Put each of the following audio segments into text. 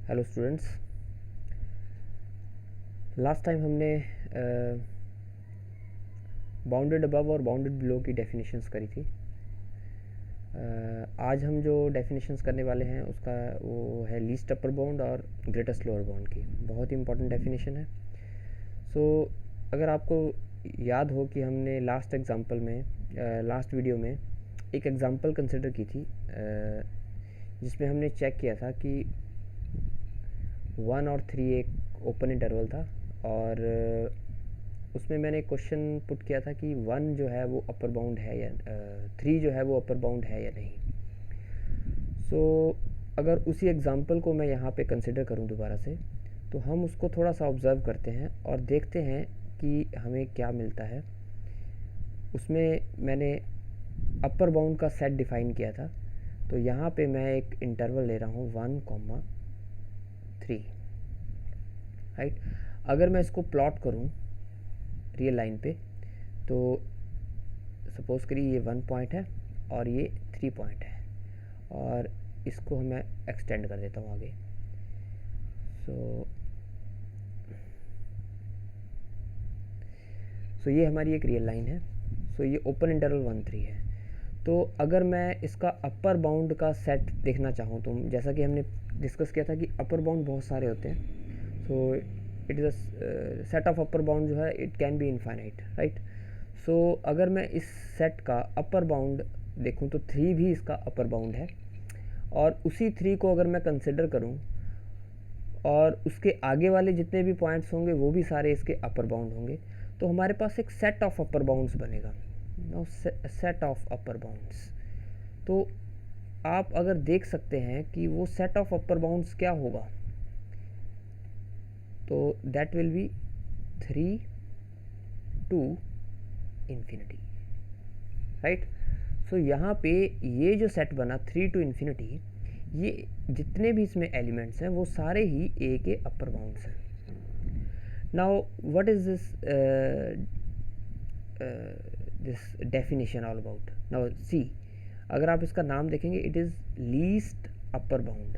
Hello students, last time हमने bounded above और bounded below की डेफिनेशंस करी थी। आज हम जो डेफिनेशंस करने वाले हैं उसका वो है लीस्ट अपर बाउंड और ग्रेटेस्ट लोअर बाउंड की। बहुत ही इंपॉर्टेंट डेफिनेशन है। अगर आपको याद हो कि हमने लास्ट वीडियो में एक एग्ज़ाम्पल कंसिडर की थी जिसमें हमने चेक किया था कि 1 और 3 एक ओपन इंटरवल था और उसमें मैंने क्वेश्चन पुट किया था कि 1 जो है वो अपर बाउंड है या 3 जो है वो अपर बाउंड है या नहीं। अगर उसी एग्ज़ाम्पल को मैं यहाँ पे कंसिडर करूँ दोबारा से, तो हम उसको थोड़ा सा ऑब्ज़र्व करते हैं और देखते हैं कि हमें क्या मिलता है। उसमें मैंने अपर बाउंड का सेट डिफ़ाइन किया था, तो यहाँ पे मैं एक इंटरवल ले रहा हूँ 1,3, राइट। अगर मैं इसको प्लॉट करूँ रियल लाइन पे, तो सपोज़ करिए ये 1 पॉइंट है और ये 3 पॉइंट है और इसको मैं एक्सटेंड कर देता हूँ आगे। सो ये हमारी एक रियल लाइन है। ये ओपन इंटरवल 1,3 है। तो अगर मैं इसका अपर बाउंड का सेट देखना चाहूँ, तो जैसा कि हमने डिस्कस किया था कि अपर बाउंड बहुत सारे होते हैं। It is a set of upper bound जो है it can be infinite, right. अगर मैं इस सेट का अपर बाउंड देखूं तो 3 भी इसका अपर बाउंड है और उसी 3 को अगर मैं कंसिडर करूं और उसके आगे वाले जितने भी पॉइंट्स होंगे वो भी सारे इसके अपर बाउंड होंगे, तो हमारे पास एक सेट ऑफ अपर बाउंड्स बनेगा। Now set of upper bounds, तो आप अगर देख सकते हैं कि वो सेट ऑफ अपर बाउंड्स क्या होगा, तो that will be 3 to infinity, right. यहाँ पे ये जो सेट बना 3 to इन्फिनिटी, ये जितने भी इसमें एलिमेंट्स हैं वो सारे ही ए के अपर बाउंड्स हैं। Now what is this definition all about? Now see, अगर आप इसका नाम देखेंगे it is least upper bound.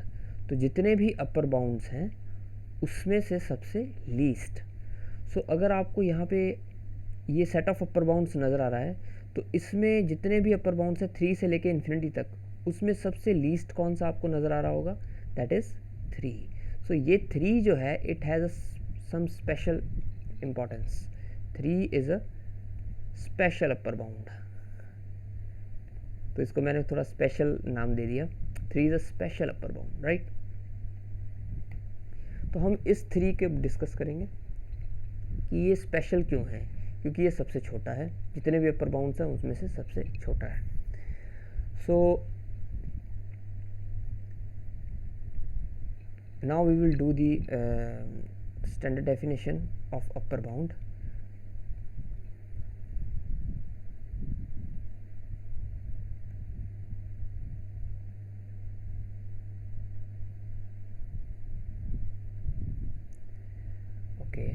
तो जितने भी अपर बाउंड्स हैं उसमें से सबसे लीस्ट। अगर आपको यहाँ पे ये सेट ऑफ अपर बाउंड्स नज़र आ रहा है, तो इसमें जितने भी अपर बाउंड्स हैं 3 से लेके इन्फिनिटी तक, उसमें सबसे लीस्ट कौन सा आपको नज़र आ रहा होगा? That is 3। ये 3 जो है it has some special importance. 3 is a special upper bound, तो इसको मैंने थोड़ा स्पेशल नाम दे दिया। 3 is a special upper bound, right. तो हम इस 3 के डिस्कस करेंगे कि ये स्पेशल क्यों है, क्योंकि ये सबसे छोटा है, जितने भी अपर बाउंड्स हैं उसमें से सबसे छोटा है। Now we will do the standard definition of upper bound. Okay,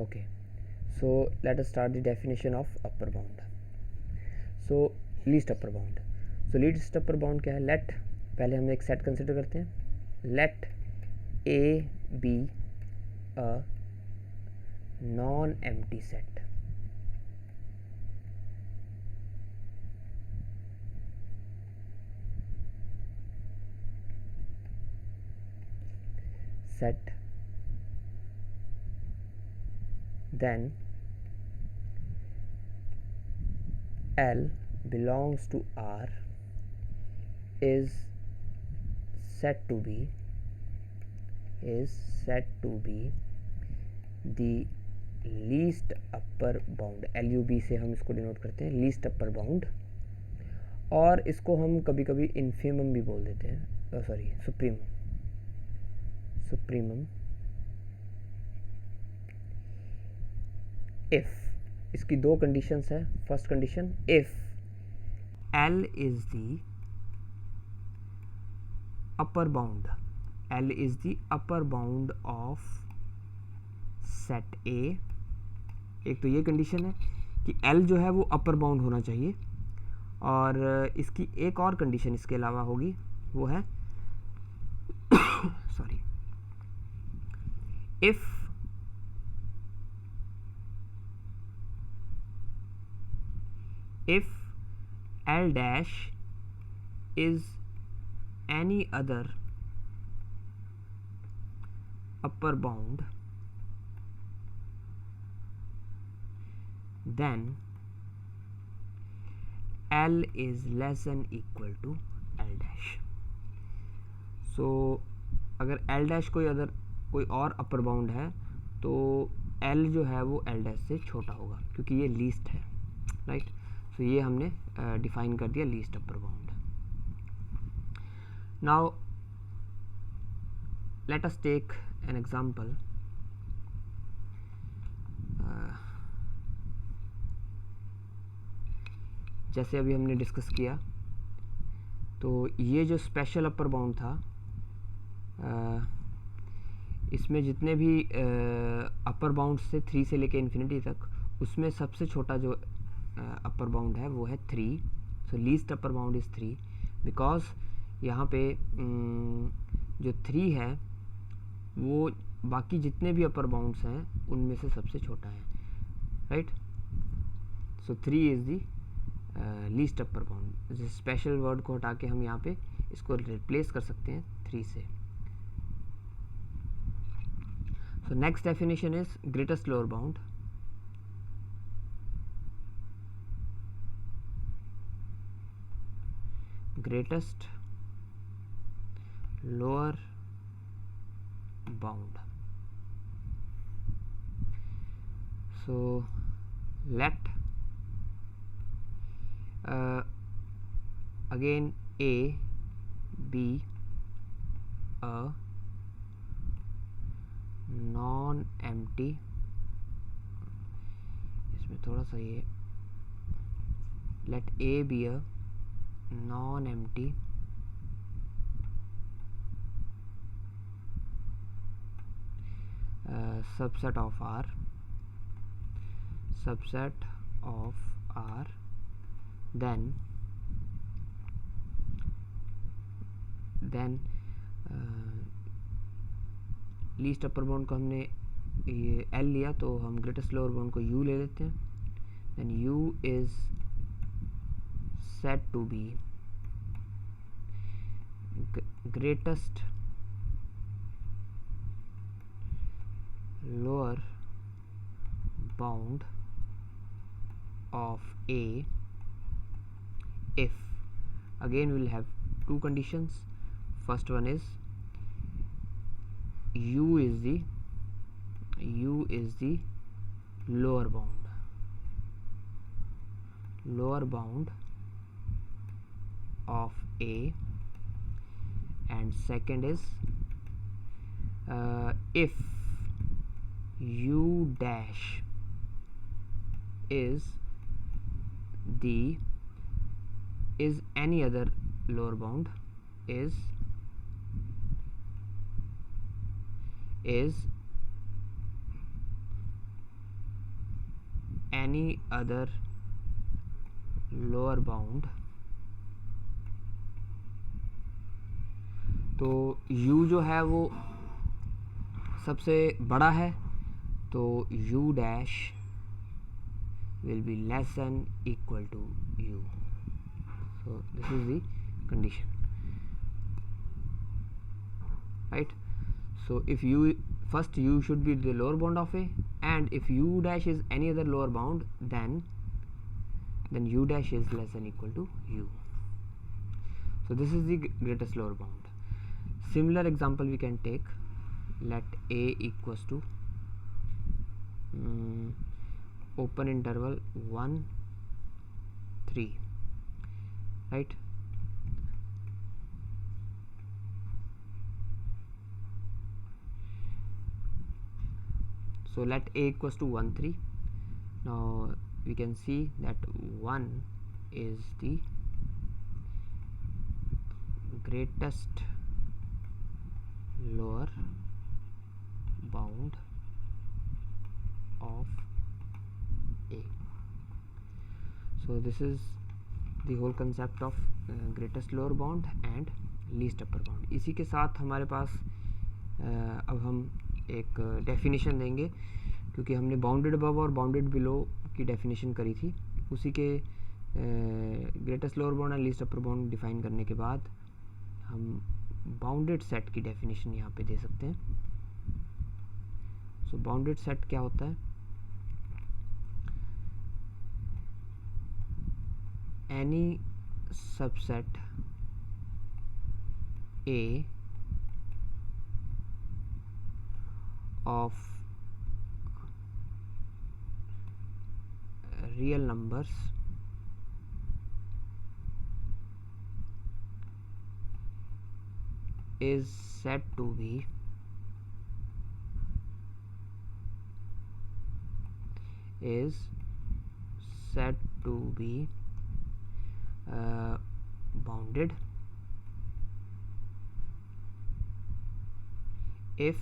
okay, so let us start the definition of upper bound. Least upper bound. Least upper bound क्या है? let, पहले हम एक सेट कंसिडर करते हैं, let a be a non empty set. Then L belongs to R is said to be the least upper bound. LUB से हम इसको डिनोट करते हैं, लीस्ट अपर बाउंड, और इसको हम कभी कभी इन्फीमम भी बोल देते हैं, सॉरी सुप्रीमम। इफ, इसकी 2 कंडीशंस है। First condition, if L is the upper bound, L is the upper bound of set A। एक तो ये कंडीशन है कि L जो है वो अपर बाउंड होना चाहिए, और इसकी एक और कंडीशन इसके अलावा होगी, वो है sorry, if L dash is any other upper bound, then L is less than equal to L dash। सो अगर L dash कोई और अपर बाउंड है तो L जो है वो L dash से छोटा होगा, क्योंकि ये लीस्ट है, राइट। सो ये हमने डिफाइन कर दिया least upper bound. Now let us take an example। जैसे अभी हमने डिस्कस किया, तो ये जो स्पेशल अपर बाउंड था, इसमें जितने भी अपर बाउंड से 3 से लेके इन्फिनिटी तक, उसमें सबसे छोटा जो अपर बाउंड है वो है 3। So least upper bound is 3, because यहाँ पे जो 3 है वो बाकी जितने भी अपर बाउंड्स हैं उनमें से सबसे छोटा है, right. So 3 is the least upper bound. इस स्पेशल वर्ड को हटा के हम यहाँ पे इसको रिप्लेस कर सकते हैं 3 से। So next definition is greatest lower bound. Greatest lower bound. So let again A be a non-empty, इसमें थोड़ा सा ये, let A be a non-empty subset of R, then least upper bound को हमने ये L लिया, तो हम ग्रेटेस्ट लोअर बाउंड को U ले लेते हैं। Then U is said to be greatest lower bound of A if, again we'll have two conditions. First one is U is the lower bound of A, and second is if U dash is any other lower bound, is any other lower bound, तो U जो है वो सबसे बड़ा है, तो U dash will be less than equal to U. So this is the condition, right? So if U first, U should be the lower bound of A, and if U dash is any other lower bound, then U dash is less than equal to U. So this is the greatest lower bound. Similar example we can take. Let A equals to open interval 1 3, right? So let A equals to 1 3. Now we can see that 1 is the greatest lower bound of A. So this is the whole concept of greatest lower bound and least upper bound. इसी के साथ हमारे पास अब हम एक definition देंगे, क्योंकि हमने बाउंडेड अबव और बाउंडेड बिलो की डेफिनेशन करी थी। उसी के greatest lower bound and least upper bound define करने के बाद हम बाउंडेड सेट की डेफिनेशन यहाँ पे दे सकते हैं। सो बाउंडेड सेट क्या होता है? Any subset A of real numbers is said to be bounded if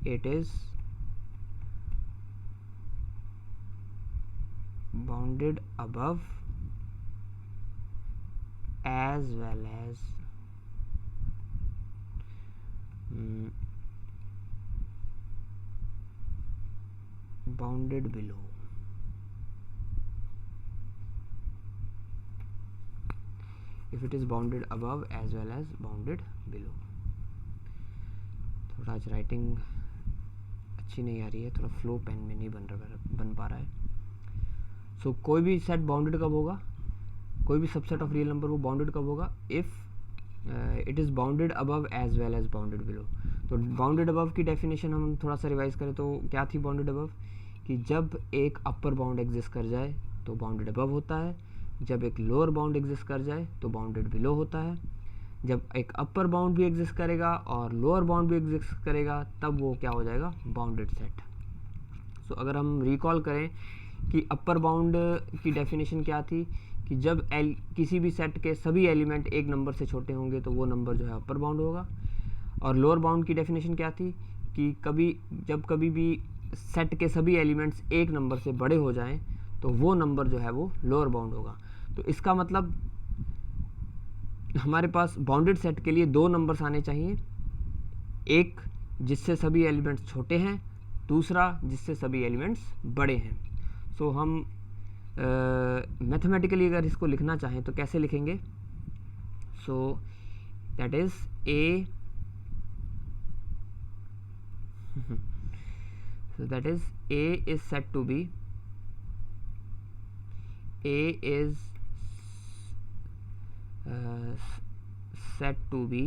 it is bounded above as well as bounded below. If it is bounded above as well as bounded below. थोड़ा आज writing अच्छी नहीं आ रही है, थोड़ा flow pen में नहीं बन पा रहा है। सो कोई भी सेट बाउंडेड कब होगा, कोई भी सबसेट ऑफ रियल नंबर वो बाउंडेड कब होगा? If it is bounded above as well as bounded below. तो बाउंडेड अबव की डेफिनेशन हम थोड़ा सा रिवाइज करें तो क्या थी बाउंडेड अबव? कि जब एक अपर बाउंड एग्जिस्ट कर जाए तो बाउंडेड अबव होता है, जब एक लोअर बाउंड एग्जिस्ट कर जाए तो बाउंडेड बिलो होता है, जब एक अपर बाउंड भी एग्जिस्ट करेगा और लोअर बाउंड भी एग्जिस्ट करेगा तब वो क्या हो जाएगा? Bounded set. सो अगर हम रिकॉल करें कि अपर बाउंड की डेफिनेशन क्या थी कि जब किसी भी सेट के सभी एलिमेंट एक नंबर से छोटे होंगे तो वो नंबर जो है अपर बाउंड होगा, और लोअर बाउंड की डेफिनेशन क्या थी कि जब कभी भी सेट के सभी एलिमेंट्स एक नंबर से बड़े हो जाएं तो वो नंबर जो है वो लोअर बाउंड होगा। तो इसका मतलब हमारे पास बाउंडेड सेट के लिए दो नंबर्स आने चाहिए, एक जिससे सभी एलिमेंट्स छोटे हैं, दूसरा जिससे सभी एलिमेंट्स बड़े हैं। सो हम मैथमेटिकली अगर इसको लिखना चाहें तो कैसे लिखेंगे? So that is a so that is A is said to be said to be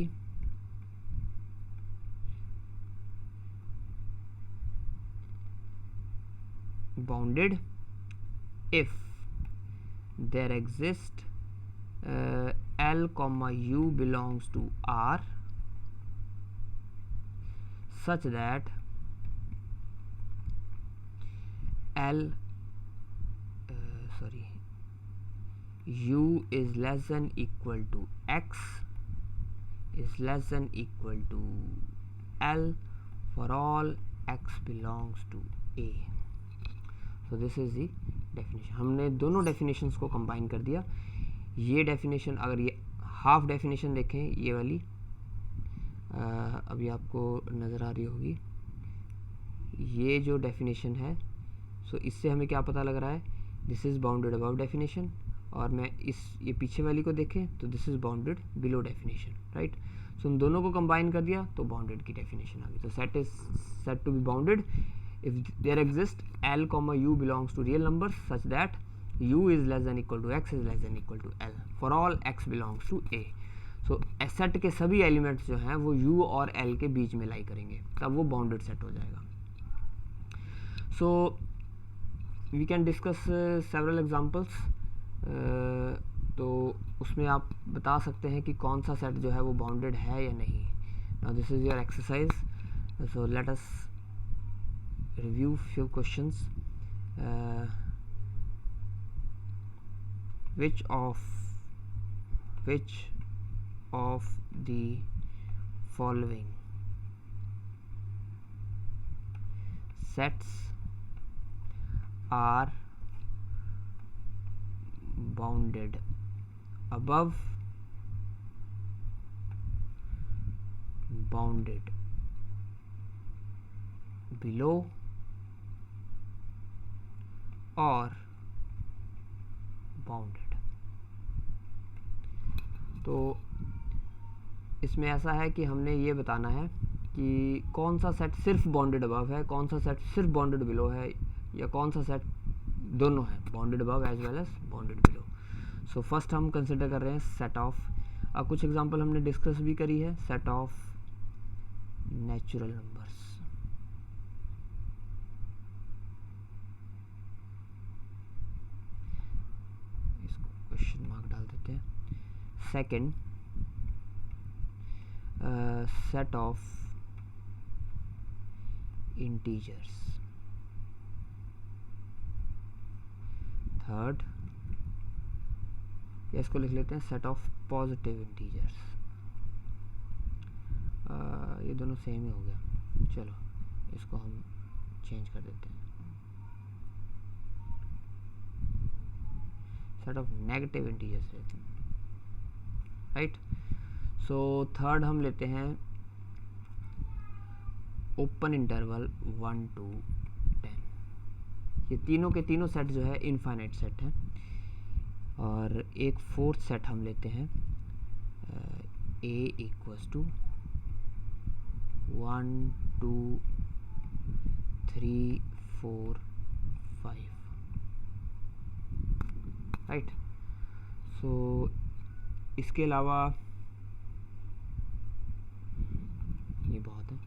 bounded if there exists L comma U belongs to R such that U is less than equal to X is less than equal to L for all X belongs to A. So this is the definition. हमने दोनों definitions को combine कर दिया। ये definition अगर ये half definition देखें ये वाली अभी आपको नज़र आ रही होगी, ये जो definition है सो इससे हमें क्या पता लग रहा है? This is bounded above definition, और मैं ये पीछे वाली को देखें तो this is bounded below definition, right. So उन दोनों को कंबाइन कर दिया तो बाउंडेड की डेफिनेशन आ गई। तो set is said to be bounded if there exist L comma U belongs to real numbers such that U is less than equal to X is less than equal to L for all X belongs to A. So set के सभी elements जो हैं वो U और L के बीच में लाई करेंगे, तब वो बाउंडेड सेट हो जाएगा। So we can discuss several examples. तो उसमें आप बता सकते हैं कि कौन सा सेट जो है वो बाउंडेड है या नहीं। Now this is your exercise, so let us review few questions. which of the following sets are bounded above, bounded below, और बाउंडेड। तो इसमें ऐसा है कि हमने ये बताना है कि कौन सा सेट सिर्फ बाउंडेड अबव है, कौन सा सेट सिर्फ बाउंडेड बिलो है, या कौन सा सेट दोनों है, bounded above as well as bounded below. So first हम कंसिडर कर रहे हैं सेट ऑफ, कुछ एग्जांपल हमने डिस्कस भी करी है, सेट ऑफ नेचुरल नंबर्स। इसको क्वेश्चन मार्क डाल देते हैं। Second, set of integers। Third, या इसको लिख लेते हैं set of positive integers। ये दोनों सेम ही हो गया, चलो इसको हम चेंज कर देते हैं, set of negative integers लेते हैं, राइट। सो थर्ड हम लेते हैं ओपन इंटरवल 1 to 10। ये तीनों के तीनों सेट जो है इनफाइनाइट सेट हैं। और एक फोर्थ सेट हम लेते हैं a इक्वल्स टू 1 2 3 4 5, राइट। सो इसके अलावा ये बहुत है,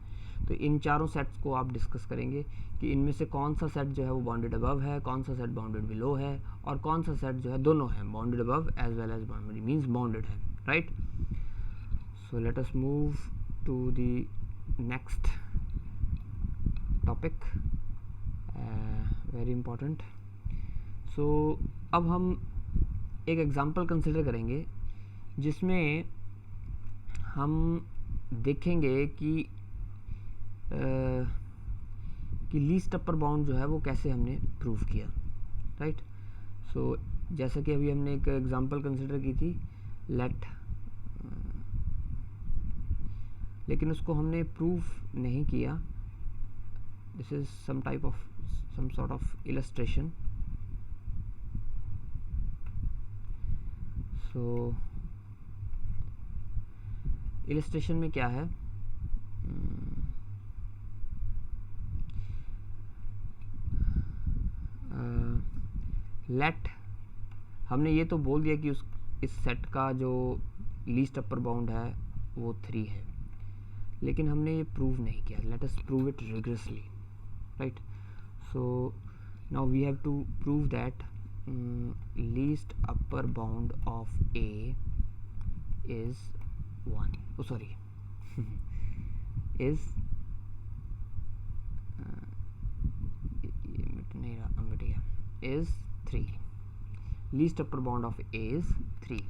तो इन चारों सेट्स को आप डिस्कस करेंगे कि इनमें से कौन सा सेट जो है वो बाउंडेड अबव है, कौन सा सेट बाउंडेड बिलो है, और कौन सा सेट जो है दोनों है, bounded above as well as bounded means bounded है, right. So let us move to the next topic, very important. So अब हम एक एग्जांपल कंसिडर करेंगे जिसमें हम देखेंगे कि लीस्ट अपर बाउंड जो है वो कैसे हमने प्रूव किया, राइट। सो जैसा कि अभी हमने एक एग्जांपल कंसिडर की थी लेट, लेकिन उसको हमने प्रूव नहीं किया। This is some type of some sort of illustration. So illustration में क्या है, लेट, हमने ये तो बोल दिया कि इस सेट का जो लीस्ट अपर बाउंड है वो 3 है, लेकिन हमने ये प्रूव नहीं किया। Let us prove it rigorously, right. So now we have to prove that least upper bound of A is 1, oh sorry is is 3, least upper bound of A is 3।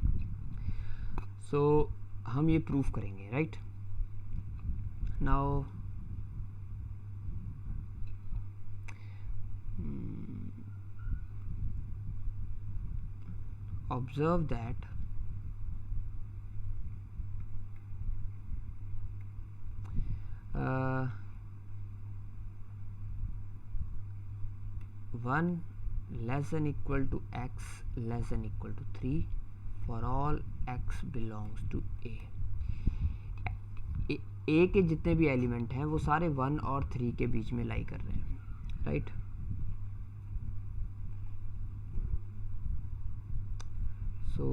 So हम ये proof करेंगे, right. Now observe that one less than equal to x less than equal to 3 for all x belongs to a। ए के जितने भी element हैं वो सारे 1 और 3 के बीच में लाई कर रहे हैं, राइट। सो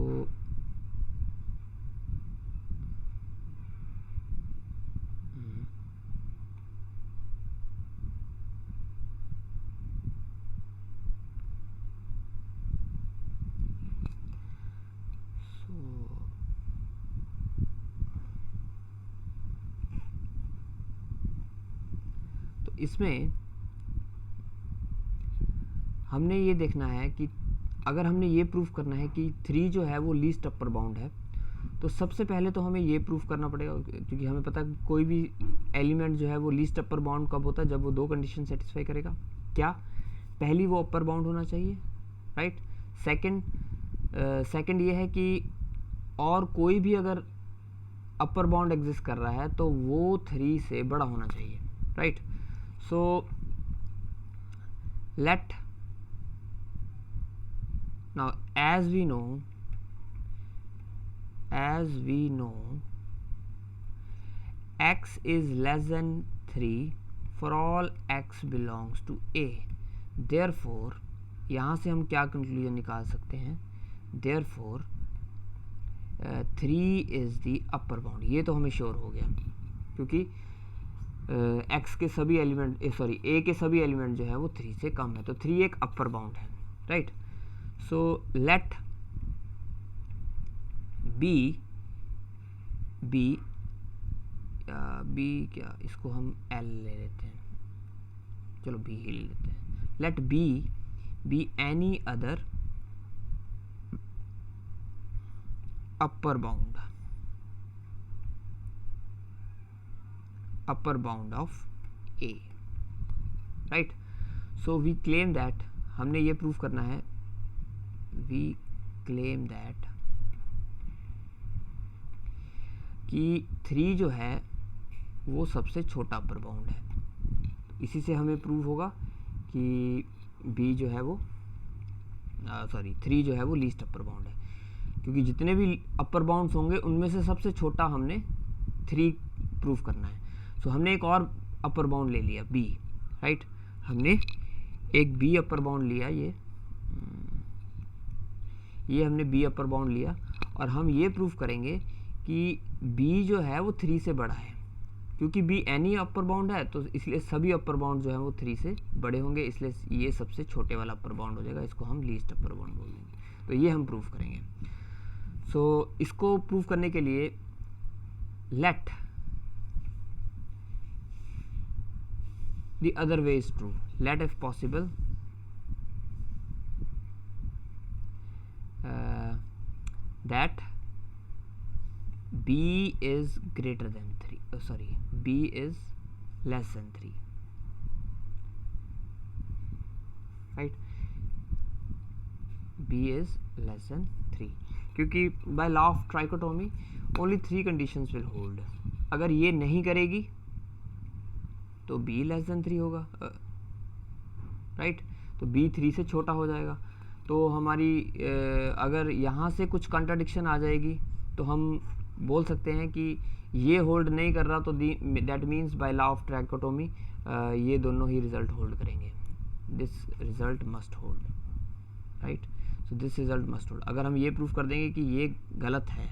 इसमें हमने ये देखना है कि अगर हमने ये प्रूफ करना है कि 3 जो है वो लीस्ट अपर बाउंड है, तो सबसे पहले तो हमें ये प्रूफ करना पड़ेगा, क्योंकि हमें पता है कोई भी एलिमेंट जो है वो लीस्ट अपर बाउंड कब होता है, जब वो दो कंडीशन सेटिस्फाई करेगा। क्या? पहली वो अपर बाउंड होना चाहिए, राइट। सेकंड ये है कि और कोई भी अगर अपर बाउंड एग्जिस्ट कर रहा है तो वो 3 से बड़ा होना चाहिए, right. So late now as we know x is less than 3 for all x belongs to a, therefore यहाँ से हम क्या कंक्लूजन निकाल सकते हैं, therefore 3 is the upper bound। ये तो हमें श्योर हो गया, क्योंकि x के सभी एलिमेंट a के सभी एलिमेंट जो है वो 3 से कम है, तो 3 एक अपर बाउंड है, राइट। सो लेट b क्या, इसको हम l ले लेते हैं, चलो b ही ले लेते हैं। Let b be any other upper bound of a, right। so we claim that, हमने ये प्रूफ करना है, we claim that कि 3 जो है वो सबसे छोटा अपर बाउंड है। इसी से हमें प्रूव होगा कि b जो है वो 3 जो है वो लीस्ट अपर बाउंड है, क्योंकि जितने भी अपर बाउंड्स होंगे उनमें से सबसे छोटा हमने 3 प्रूफ करना है। सो हमने एक और अपर बाउंड ले लिया b, राइट। हमने एक b अपर बाउंड लिया, ये हमने b अपर बाउंड लिया, और हम ये प्रूफ करेंगे कि b जो है वो 3 से बड़ा है, क्योंकि b एनी अपर बाउंड है, तो इसलिए सभी अपर बाउंड जो है वो 3 से बड़े होंगे, इसलिए ये सबसे छोटे वाला अपर बाउंड हो जाएगा, इसको हम लीस्ट अपर बाउंड बोल देंगे। तो ये हम प्रूफ करेंगे। सो इसको प्रूफ करने के लिए let the other way is true, let if possible that b is greater than 3, b is less than 3, right। b is less than 3, क्योंकि by law of trichotomy only 3 conditions will hold। अगर ये नहीं करेगी तो b less than 3 होगा, right. तो b 3 से छोटा हो जाएगा। तो हमारी अगर यहाँ से कुछ कंट्राडिक्शन आ जाएगी तो हम बोल सकते हैं कि ये होल्ड नहीं कर रहा, तो that means by law of trichotomy ये दोनों ही रिजल्ट होल्ड करेंगे, this result must hold, right. So this result must hold. अगर हम ये प्रूफ कर देंगे कि ये गलत है,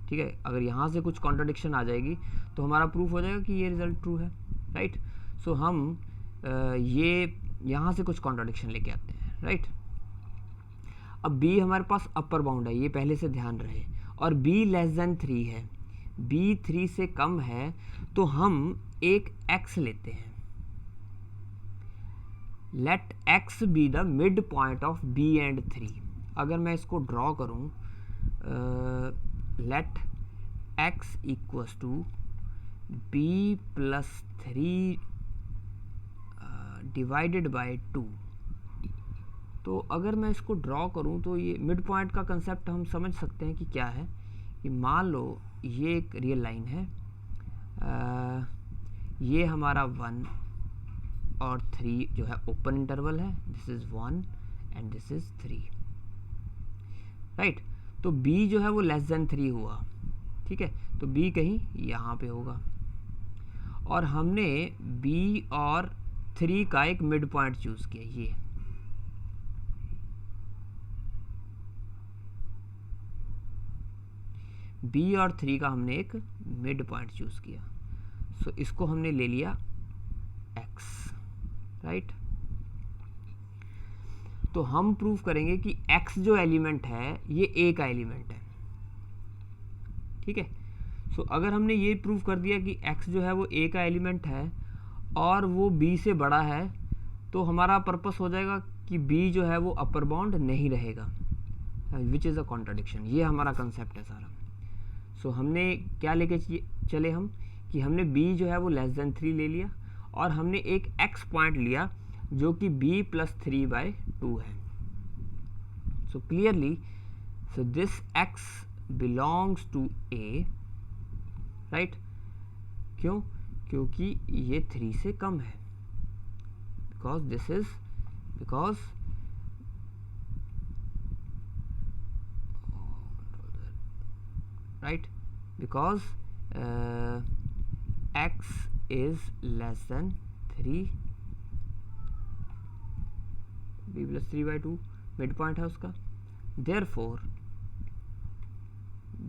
ठीक है, अगर यहाँ से कुछ कॉन्ट्राडिक्शन आ जाएगी तो हमारा प्रूफ हो जाएगा कि ये रिजल्ट ट्रू है, राइट। सो हम ये यहाँ से कुछ कॉन्ट्राडिक्शन लेके आते हैं, राइट। अब b हमारे पास अपर बाउंड है, ये पहले से ध्यान रहे, और b लेस देन 3 है, b 3 से कम है, तो हम एक x लेते हैं। Let x be the mid point of b and 3। अगर मैं इसको ड्रॉ करूं, let x equals to b plus 3 divided by 2। तो अगर मैं इसको ड्रॉ करूं तो ये मिड पॉइंट का कंसेप्ट हम समझ सकते हैं कि क्या है, कि मान लो ये एक रियल लाइन है, ये हमारा 1 और 3 जो है ओपन इंटरवल है, this is 1 and this is 3, right. तो b जो है वो लेस देन 3 हुआ, ठीक है, तो b कहीं यहाँ पे होगा, और हमने b और 3 का एक मिड पॉइंट चूज़ किया, ये b और 3 का हमने एक मिड पॉइंट चूज किया। सो इसको हमने ले लिया x, राइट। तो हम प्रूव करेंगे कि x जो एलिमेंट है ये a का एलिमेंट है, ठीक है। सो अगर हमने ये प्रूव कर दिया कि x जो है वो a का एलिमेंट है और वो b से बड़ा है, तो हमारा पर्पस हो जाएगा कि b जो है वो अपर बाउंड नहीं रहेगा, विच इज़ अ कॉन्ट्राडिक्शन। ये हमारा कंसेप्ट है सारा। सो हमने क्या लेके चले हम कि हमने b जो है वो लेस देन 3 ले लिया और हमने एक x पॉइंट लिया जो कि b प्लस 3/2 है. So clearly so this x belongs to a, right. क्यों? क्योंकि ये 3 से कम है. because right, because x is less than 3, b plus 3/2 mid point है उसका. therefore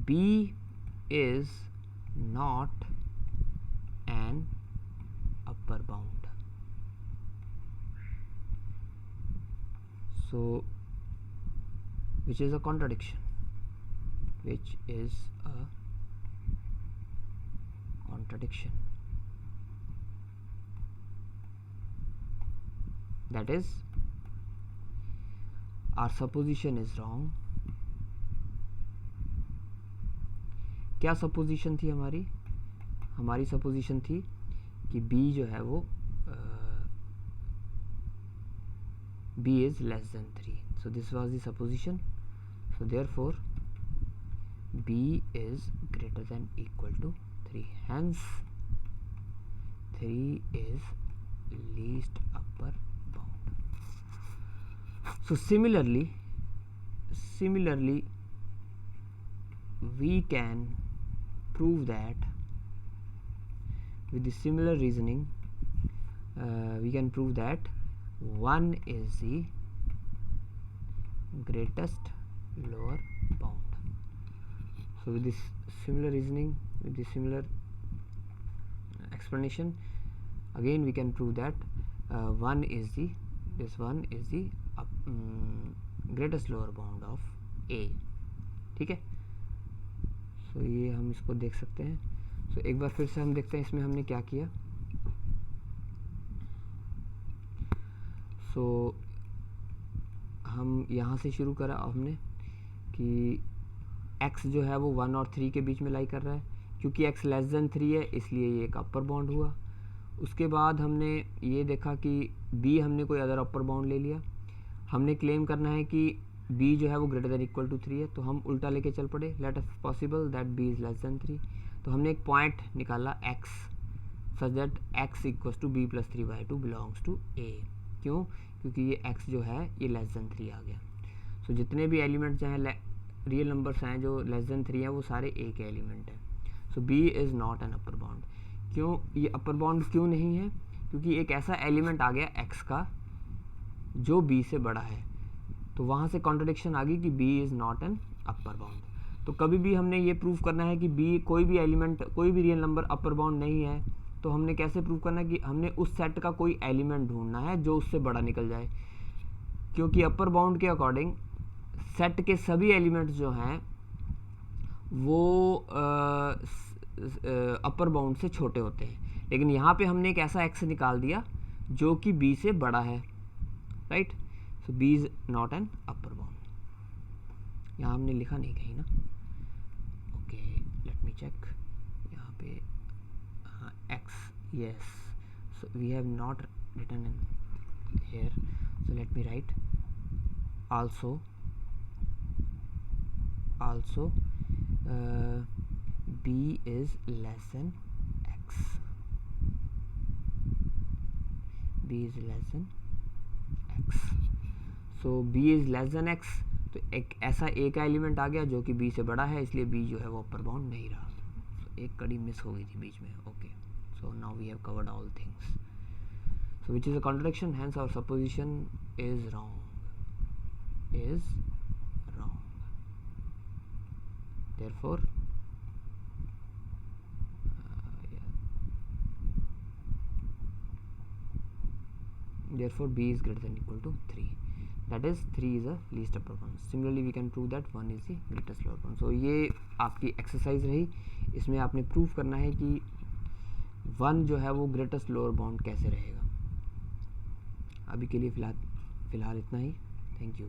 b is not an upper bound. So which is a contradiction, that is our supposition is wrong. क्या supposition थी हमारी सपोजिशन थी कि b जो है वो b is less than 3. So this was the supposition. So therefore b is greater than equal to 3. Hence 3 is least upper bound. So similarly we can prove that with the similar reasoning. We can prove that 1 is the greatest lower bound. So with this similar reasoning, with this similar explanation, again we can prove that 1 is the greatest lower bound of A. ठीक है. सो ये हम इसको देख सकते हैं. सो एक बार फिर से हम देखते हैं इसमें हमने क्या किया. सो हम यहाँ से शुरू करा हमने कि x जो है वो 1 और 3 के बीच में लाई कर रहा है. क्योंकि x लेस देन 3 है इसलिए ये एक अपर बाउंड हुआ. उसके बाद हमने ये देखा कि b हमने कोई अदर अपर बाउंड ले लिया. हमने क्लेम करना है कि b जो है वो ग्रेटर देन इक्वल टू 3 है, तो हम उल्टा लेके चल पड़े. Let if possible that b is less than 3. तो हमने एक पॉइंट निकाला x such that x equals to b plus 3/2 belongs to a. क्यों? क्योंकि ये x जो है ये लेस देन 3 आ गया. सो जितने भी एलिमेंट चाहे रियल नंबर्स हैं जो लेस देन 3 हैं वो सारे a के एलिमेंट हैं. सो b is not an upper bound. क्यों ये अपर बाउंड क्यों नहीं है? क्योंकि एक ऐसा एलिमेंट आ गया x का जो b से बड़ा है. तो वहाँ से कॉन्ट्रडिक्शन आ गई कि b is not an upper bound. तो कभी भी हमने ये प्रूव करना है कि b कोई भी एलिमेंट कोई भी रियल नंबर अपर बाउंड नहीं है, तो हमने कैसे प्रूव करना है कि हमने उस सेट का कोई एलिमेंट ढूंढना है जो उससे बड़ा निकल जाए. क्योंकि अपर बाउंड के अकॉर्डिंग सेट के सभी एलिमेंट्स जो हैं वो अपर बाउंड से छोटे होते हैं. लेकिन यहाँ पे हमने एक ऐसा x निकाल दिया जो कि b से बड़ा है, right. So b is not an upper bound. यहाँ हमने लिखा नहीं कहीं ना. Okay let me check. यहाँ पे x, yes, so we have not written in here, so let me write also b is less than x. b is less than x. so b is less than x. तो एक ऐसा a का element आ गया जो कि b से बड़ा है, इसलिए b जो है वो अपर बाउंड नहीं रहा. so एक कड़ी मिस हो गई थी बीच में. Okay so now we have covered all things. So which is a contradiction, hence our supposition is wrong. Therefore therefore b is greater than equal to 3. That is 3 is a least upper bound. Similarly we can prove that 1 is the greatest lower bound. So ये आपकी exercise रही. इसमें आपने prove करना है कि 1 जो है वो ग्रेटेस्ट लोअर बाउंड कैसे रहेगा. अभी के लिए फ़िलहाल इतना ही. Thank you.